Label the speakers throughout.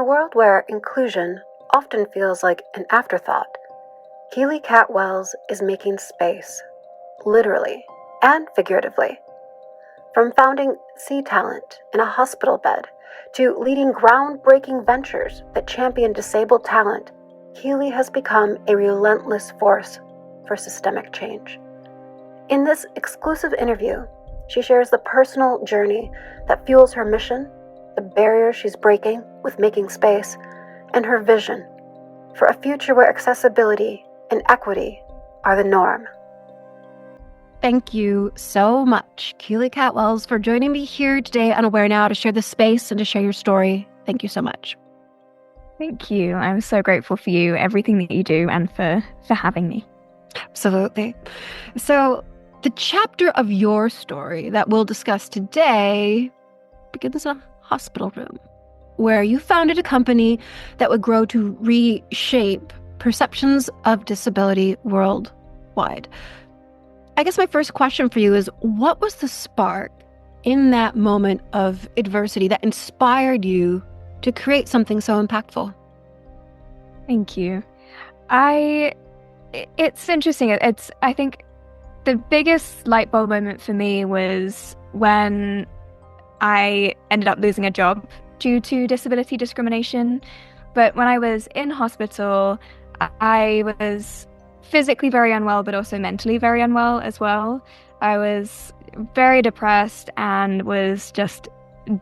Speaker 1: a world where inclusion often feels like an afterthought, Keely Cat-Wells is making space, literally and figuratively. From founding Sea Talent in a hospital bed to leading groundbreaking ventures that champion disabled talent, Keely has become a relentless force for systemic change. In this exclusive interview, she shares the personal journey that fuels her mission, the barriers she's breaking with making space, and her vision for a future where accessibility and equity are the norm. Thank you so much, Keely Cat-Wells, for joining me here today on AwareNow to share this space and to share your story. Thank you so much.
Speaker 2: Thank you. I'm so grateful for you, everything that you do, and for having me.
Speaker 1: Absolutely. So, the chapter of your story that we'll discuss today begins in a hospital room, where you founded a company that would grow to reshape perceptions of disability worldwide. I guess my first question for you is, what was the spark in that moment of adversity that inspired you to create something so impactful?
Speaker 2: Thank you. It's interesting. I think the biggest light bulb moment for me was when I ended up losing a job due to disability discrimination. But when I was in hospital, I was physically very unwell, but also mentally very unwell as well. I was very depressed and was just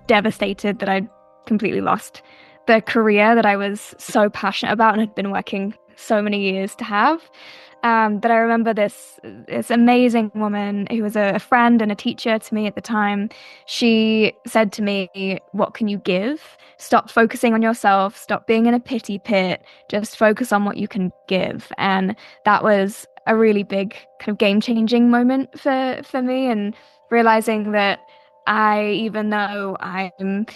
Speaker 2: devastated that I'd completely lost the career that I was so passionate about and had been working so many years to have. But I remember this amazing woman who was a friend and a teacher to me at the time. She said to me, "What can you give? Stop focusing on yourself. Stop being in a pity pit. Just focus on what you can give." And that was a really big kind of game-changing moment for me, and realizing that even though I'm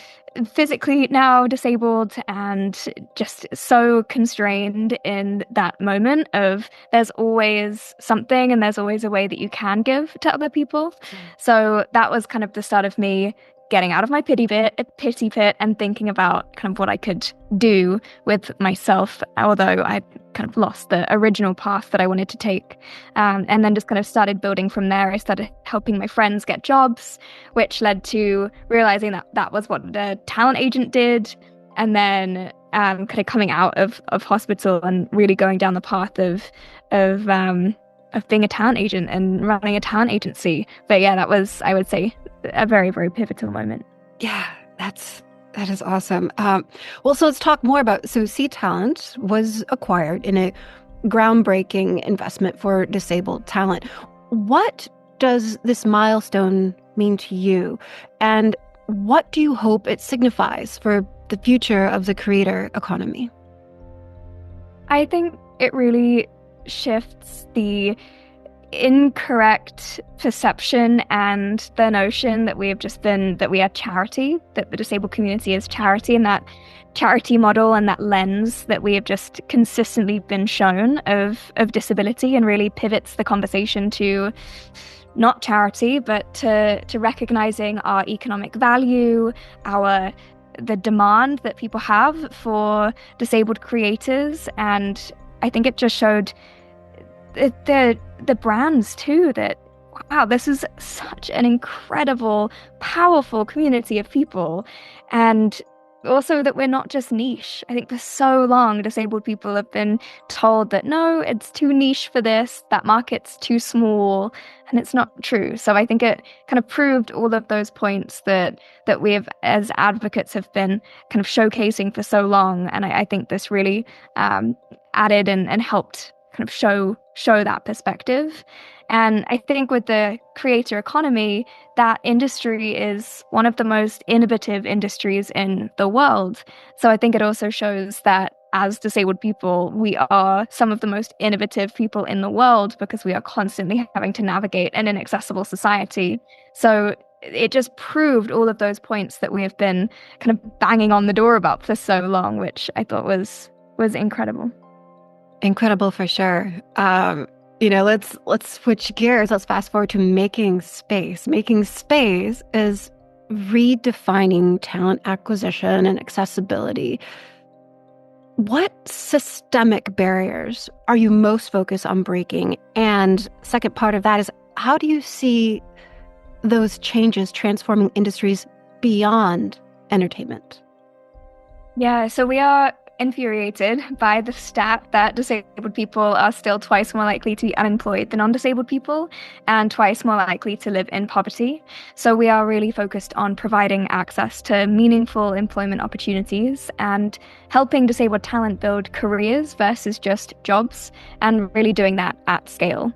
Speaker 2: physically now disabled and just so constrained in that moment of there's always something and there's always a way that you can give to other people. So that was kind of the start of me getting out of my pity pit and thinking about kind of what I could do with myself, although I kind of lost the original path that I wanted to take. And then just kind of started building from there. I started helping my friends get jobs, which led to realizing that that was what the talent agent did. And then kind of coming out of hospital and really going down the path of being a talent agent and running a talent agency. But yeah, that was, I would say, a very, very pivotal moment.
Speaker 1: Yeah, that is awesome. Well, so let's talk more about, so Sea Talent was acquired in a groundbreaking investment for disabled talent. What does this milestone mean to you? And what do you hope it signifies for the future of the creator economy?
Speaker 2: I think it really shifts the incorrect perception and the notion that we are charity, that the disabled community is charity, and that charity model and that lens that we have just consistently been shown of disability, and really pivots the conversation to not charity, but to recognizing our economic value, the demand that people have for disabled creators. And I think it just showed the brands too, that wow, this is such an incredible, powerful community of people. And also that we're not just niche. I think for so long disabled people have been told that no, it's too niche for this, that market's too small, and it's not true. So I think it kind of proved all of those points that we have as advocates have been kind of showcasing for so long. And I think this really added and helped kind of show that perspective. And I think with the creator economy, that industry is one of the most innovative industries in the world. So I think it also shows that as disabled people, we are some of the most innovative people in the world, because we are constantly having to navigate an inaccessible society. So it just proved all of those points that we have been kind of banging on the door about for so long, which I thought was incredible.
Speaker 1: Incredible for sure. Let's switch gears. Let's fast forward to making space. Making space is redefining talent acquisition and accessibility.
Speaker 3: What systemic barriers are you most focused on breaking? And second part of that is, how do you see those changes transforming industries beyond entertainment?
Speaker 2: Yeah, so we are infuriated by the stat that disabled people are still twice more likely to be unemployed than non-disabled people and twice more likely to live in poverty. So we are really focused on providing access to meaningful employment opportunities and helping disabled talent build careers versus just jobs, and really doing that at scale.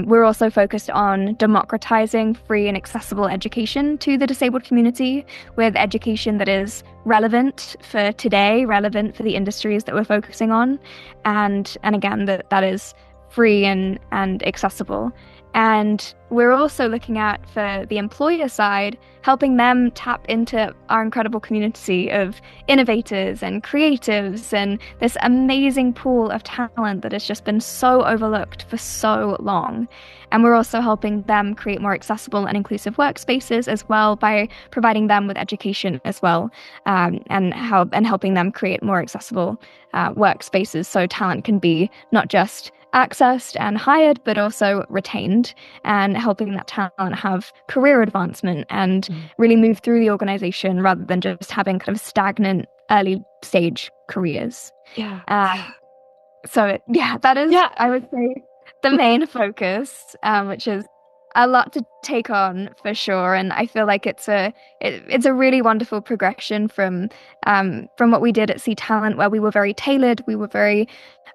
Speaker 2: We're also focused on democratizing free and accessible education to the disabled community, with education that is relevant for today, relevant for the industries that we're focusing on, and again, that is free and accessible. And we're also looking at, for the employer side, helping them tap into our incredible community of innovators and creatives and this amazing pool of talent that has just been so overlooked for so long. And we're also helping them create more accessible and inclusive workspaces as well, by providing them with education as well, and helping them create more accessible workspaces, so talent can be not just accessed and hired, but also retained, and helping that talent have career advancement and really move through the organization rather than just having kind of stagnant early stage careers. So that is, I would say, the main focus, which is a lot to take on for sure. And I feel like it's a really wonderful progression from what we did at Sea Talent, where we were very tailored, we were very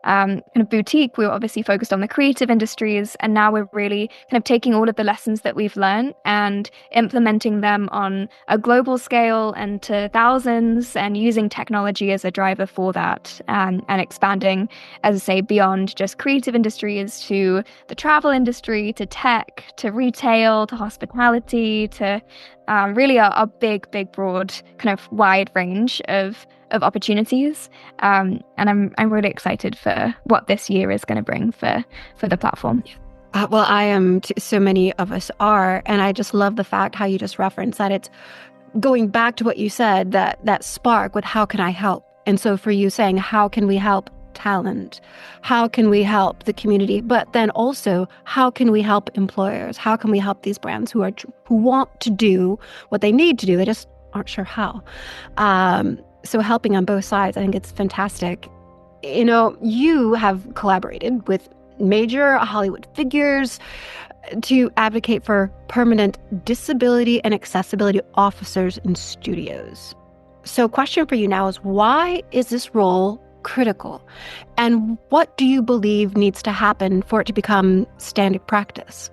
Speaker 2: kind of boutique. We were obviously focused on the creative industries, and now we're really kind of taking all of the lessons that we've learned and implementing them on a global scale and to thousands, and using technology as a driver for that, and expanding, as I say, beyond just creative industries to the travel industry, to tech, to retail, to hospitality, to really a big, broad, kind of wide range of opportunities, and I'm really excited for what this year is going to bring for the platform.
Speaker 3: Well, I am too, so many of us are, and I just love the fact how you just referenced that it's going back to what you said, that spark with how can I help, and so for you saying how can we help talent, how can we help the community, but then also how can we help employers, how can we help these brands who want to do what they need to do, they just aren't sure how. So helping on both sides, I think it's fantastic. You know, you have collaborated with major Hollywood figures to advocate for permanent disability and accessibility officers in studios. So question for you now is, why is this role critical? And what do you believe needs to happen for it to become standard practice?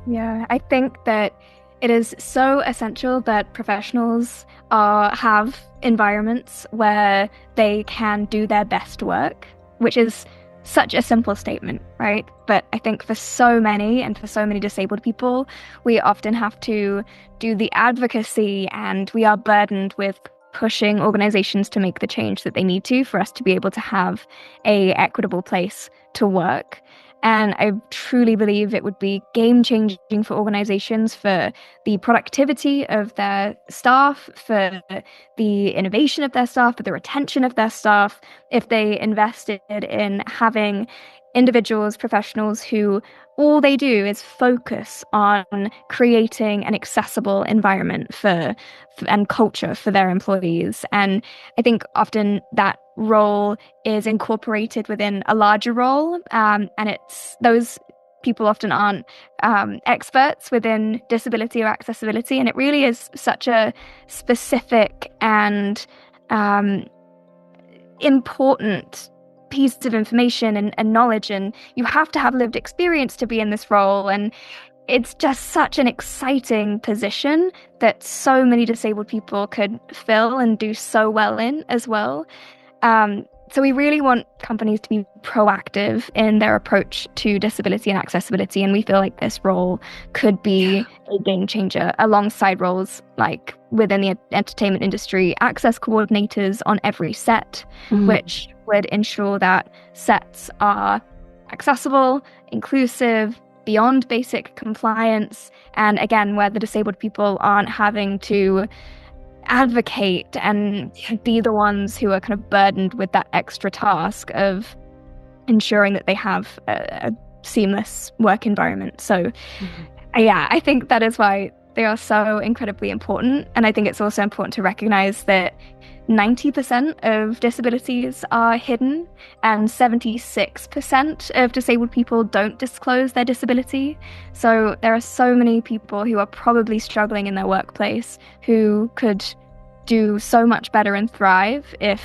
Speaker 2: Yeah, I think that it is so essential that professionals have environments where they can do their best work, which is such a simple statement, right? But I think for so many disabled people, we often have to do the advocacy, and we are burdened with pushing organizations to make the change that they need to for us to be able to have a equitable place to work. And I truly believe it would be game-changing for organizations, for the productivity of their staff, for the innovation of their staff, for the retention of their staff, if they invested in having individuals, professionals who all they do is focus on creating an accessible environment and culture for their employees. And I think often that role is incorporated within a larger role, and it's those people often aren't experts within disability or accessibility, and it really is such a specific and important piece of information and knowledge, and you have to have lived experience to be in this role. And it's just such an exciting position that so many disabled people could fill and do so well in as well. So we really want companies to be proactive in their approach to disability and accessibility, and we feel like this role could be a game changer alongside roles like within the entertainment industry, access coordinators on every set, which would ensure that sets are accessible, inclusive, beyond basic compliance, and again, where the disabled people aren't having to advocate and be the ones who are kind of burdened with that extra task of ensuring that they have a seamless work environment. So yeah, I think that is why they are so incredibly important. And I think it's also important to recognize that 90% of disabilities are hidden and 76% of disabled people don't disclose their disability. So there are so many people who are probably struggling in their workplace who could do so much better and thrive if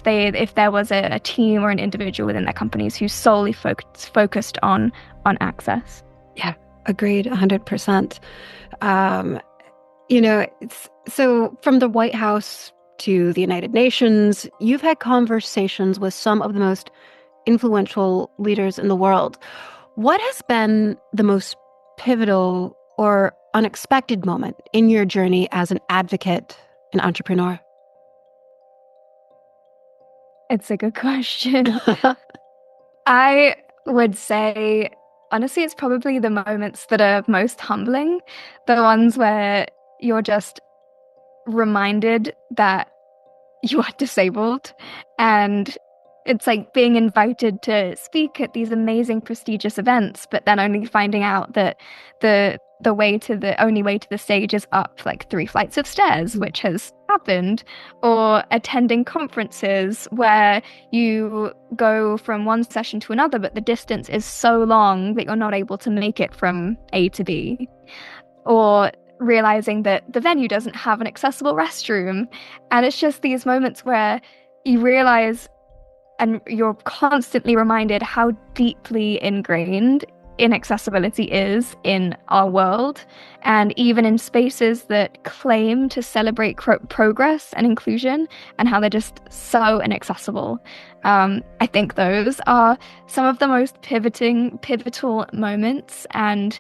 Speaker 2: there was a team or an individual within their companies who solely focused on access.
Speaker 3: Yeah, agreed, 100%. So from the White House to the United Nations, you've had conversations with some of the most influential leaders in the world. What has been the most pivotal or unexpected moment in your journey as an advocate and entrepreneur?
Speaker 2: It's a good question. I would say, honestly, it's probably the moments that are most humbling, the ones where you're just reminded that you are disabled, and it's like being invited to speak at these amazing prestigious events, but then only finding out that the only way to the stage is up like 3 flights of stairs, which has happened, or attending conferences where you go from one session to another, but the distance is so long that you're not able to make it from A to B, or realizing that the venue doesn't have an accessible restroom. And it's just these moments where you realize and you're constantly reminded how deeply ingrained inaccessibility is in our world, and even in spaces that claim to celebrate progress and inclusion, and how they're just so inaccessible. I think those are some of the most pivotal moments, and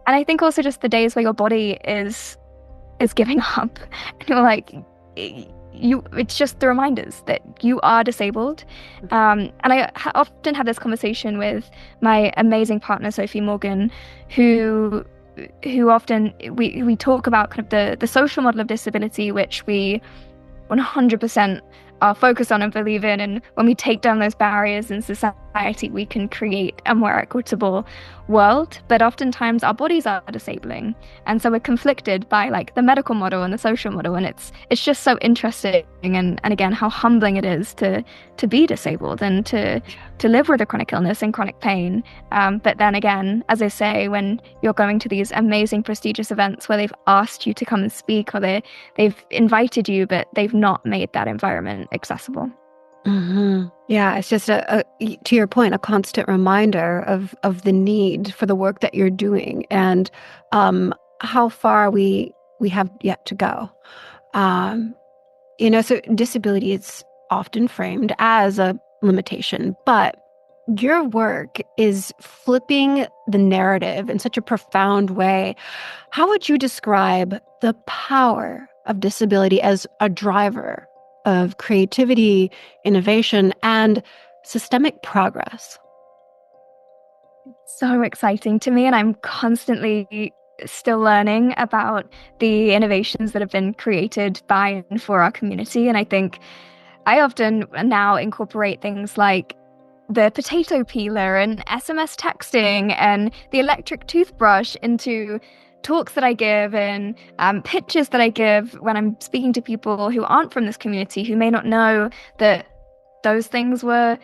Speaker 2: I think also just the days where your body is giving up, and you're like, it's just the reminders that you are disabled. And I often have this conversation with my amazing partner, Sophie Morgan, who often we talk about kind of the social model of disability, which we 100% are focused on and believe in. And when we take down those barriers in society, we can create a more equitable world. But oftentimes our bodies are disabling, and so we're conflicted by like the medical model and the social model. And it's just so interesting, and again, how humbling it is to be disabled and to live with a chronic illness and chronic pain. But then again, as I say, when you're going to these amazing prestigious events where they've asked you to come and speak, or they've invited you, but they've not made that environment accessible.
Speaker 3: Mm-hmm. Yeah, it's just to your point, a constant reminder of the need for the work that you're doing, and how far we have yet to go. So disability is often framed as a limitation, but your work is flipping the narrative in such a profound way. How would you describe the power of disability as a driver of creativity, innovation, and systemic progress?
Speaker 2: So exciting to me, and I'm constantly still learning about the innovations that have been created by and for our community. And I think I often now incorporate things like the potato peeler and SMS texting and the electric toothbrush into talks that I give and pitches that I give when I'm speaking to people who aren't from this community, who may not know that those things were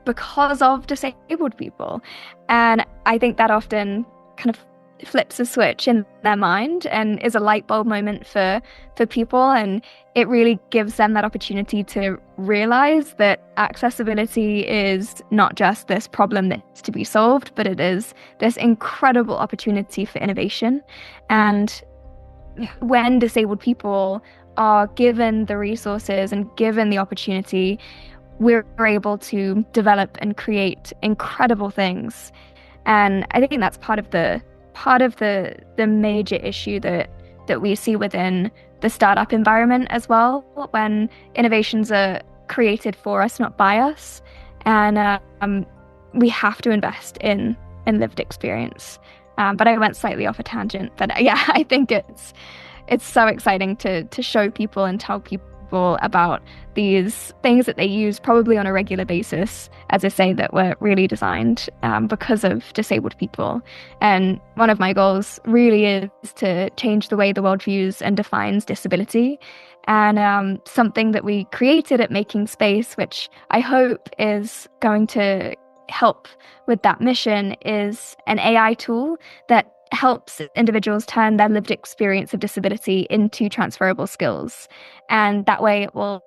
Speaker 2: because of disabled people. And I think that often kind of flips a switch in their mind and is a light bulb moment for people, and it really gives them that opportunity to realize that accessibility is not just this problem that's to be solved, but it is this incredible opportunity for innovation. And when disabled people are given the resources and given the opportunity, we're able to develop and create incredible things. And I think that's part of the major issue that we see within the startup environment as well, when innovations are created for us, not by us. And we have to invest in lived experience. But I went slightly off a tangent. But yeah, I think it's so exciting to show people and tell people about these things that they use probably on a regular basis, as I say, that were really designed because of disabled people. And one of my goals really is to change the way the world views and defines disability. And something that we created at Making Space, which I hope is going to help with that mission, is an AI tool that helps individuals turn their lived experience of disability into transferable skills. And that way it will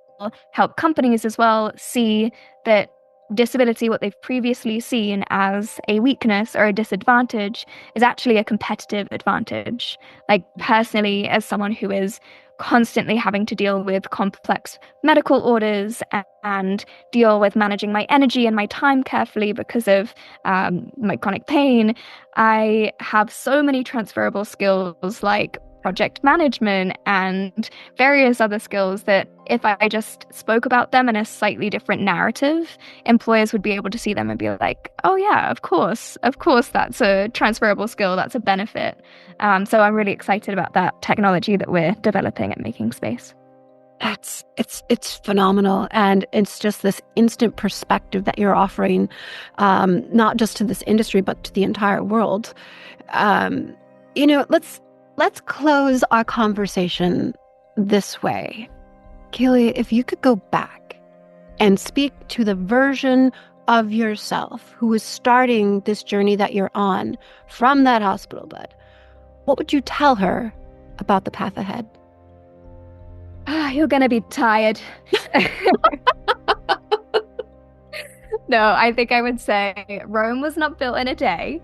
Speaker 2: help companies as well see that disability, what they've previously seen as a weakness or a disadvantage, is actually a competitive advantage. Like, personally, as someone who is constantly having to deal with complex medical orders and deal with managing my energy and my time carefully because of my chronic pain, I have so many transferable skills like project management and various other skills that if I just spoke about them in a slightly different narrative, employers would be able to see them and be like, oh yeah, of course, that's a transferable skill, that's a benefit. So I'm really excited about that technology that we're developing at Making Space.
Speaker 3: It's phenomenal, and it's just this instant perspective that you're offering, not just to this industry but to the entire world. Let's close our conversation this way. Keely, if you could go back and speak to the version of yourself who is starting this journey that you're on from that hospital bed, what would you tell her about the path ahead?
Speaker 2: You're gonna be tired. No, I think I would say Rome was not built in a day.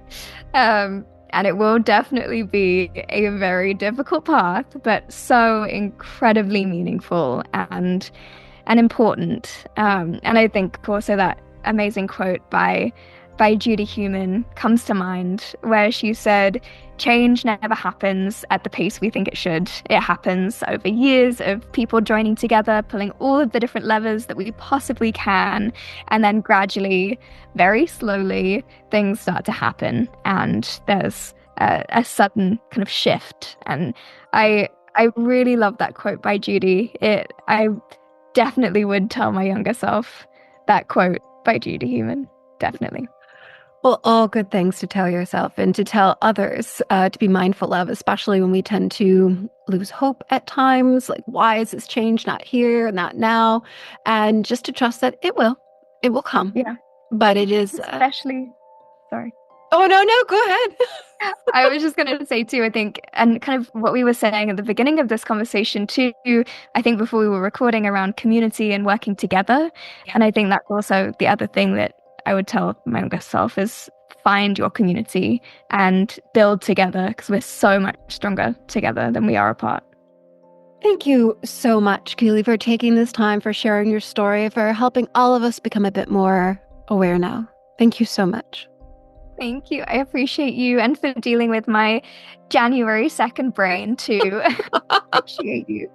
Speaker 2: And it will definitely be a very difficult path, but so incredibly meaningful and important. And I think also that amazing quote by Judy Heumann comes to mind, where she said, "Change never happens at the pace we think it should. It happens over years of people joining together, pulling all of the different levers that we possibly can, and then gradually, very slowly, things start to happen, and there's a sudden kind of shift." And I really love that quote by Judy. I definitely would tell my younger self that quote by Judy Heumann. Definitely.
Speaker 3: Well, all good things to tell yourself and to tell others to be mindful of, especially when we tend to lose hope at times. Like, why is this change not here, not now? And just to trust that it will come.
Speaker 2: Yeah.
Speaker 3: But it is
Speaker 2: especially, sorry.
Speaker 3: Oh, no, go ahead.
Speaker 2: I was just going to say too, I think, and kind of what we were saying at the beginning of this conversation too, I think before we were recording, around community and working together. Yeah. And I think that's also the other thing that I would tell my younger self is find your community and build together, because we're so much stronger together than we are apart.
Speaker 3: Thank you so much, Keely, for taking this time, for sharing your story, for helping all of us become a bit more aware now. Thank you so much.
Speaker 2: Thank you. I appreciate you, and for dealing with my January 2nd brain too. I appreciate you.